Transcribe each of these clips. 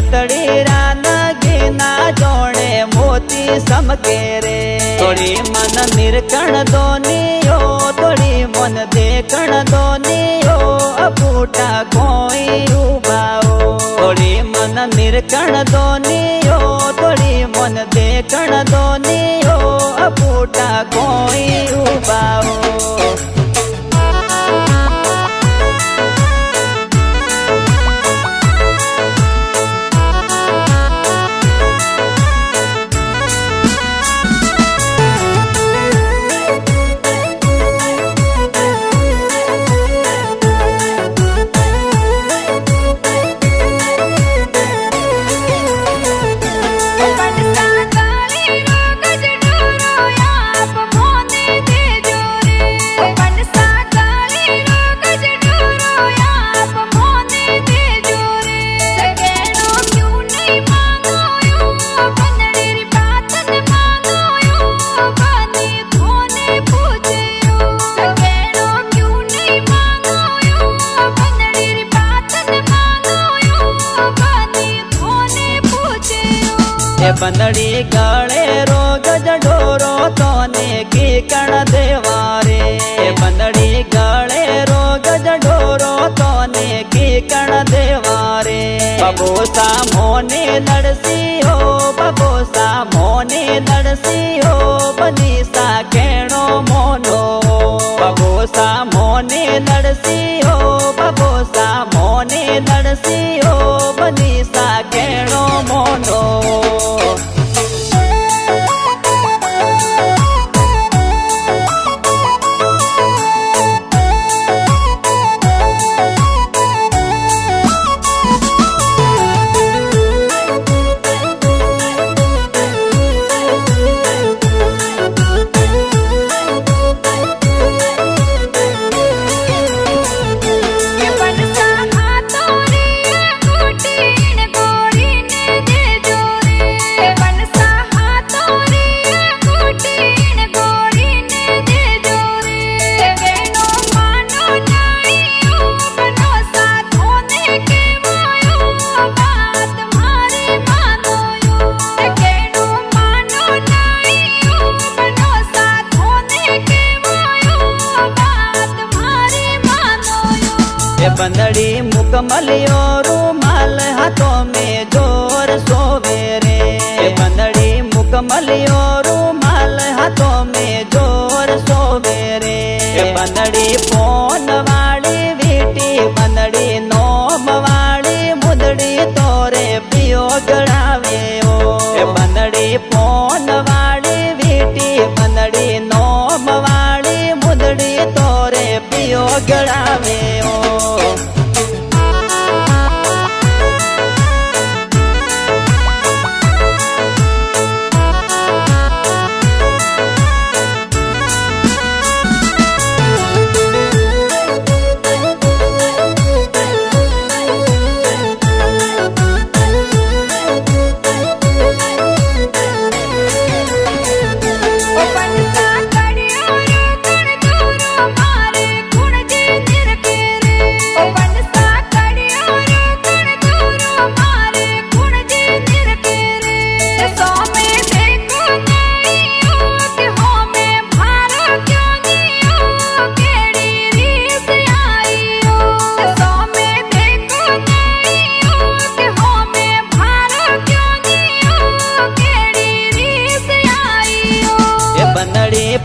नतड़ी रान गिना जोड़े मोती समके रे थोड़ी मन निरकण दोनियो थोड़ी मन देखण दोनियो अपूटा कोई उबाओ थोड़ी मन निरकण दोनियो थोड़ी मन देखण दोनियो अपूटा कोई उबाओ बंदड़ी गले रोग जडोरो तोने की कण देवारे बंदड़ी गले रोग जडोरो तोने की कण देवारे बबोसा मोने लड़सी हो बबोसा मोने लड़सी हो बनीसा केणो मोनो बबोसा मोने लड़सी हो बबोसा मोने लड़सी हो बनीसा केणो मोनो बंदड़ी मुकमलियो रूमाल हाथों में जोर सोवेरे बंदड़ी मुकमलियो रूमाल हाथों में जोर सोवेरे बंदड़ी फोन वाली वीटी बंदड़ी नोम वाली मुदड़ी तोरे पियो गड़ावे ओ बंदड़ी फोन वाली वीटी बंदड़ी नोम वाली मुदड़ी तोरे पियो गड़ावे ओ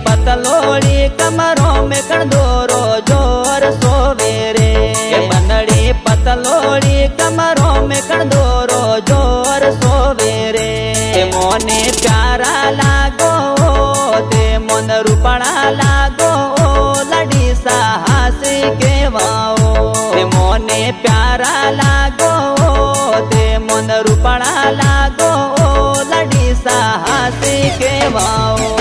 पतलोड़ी कमरों में कणदोरो जोर सोवेरे बंदड़ी पतलोड़ी कमरों में कणदोरो जोर सोवेरे मोने प्यारा लागो ते मन रूपणा लागो लड़ी साहसी के वाओ मोने प्यारा लागो ते मन रूपणा लागो लड़ी साहसी के वाओ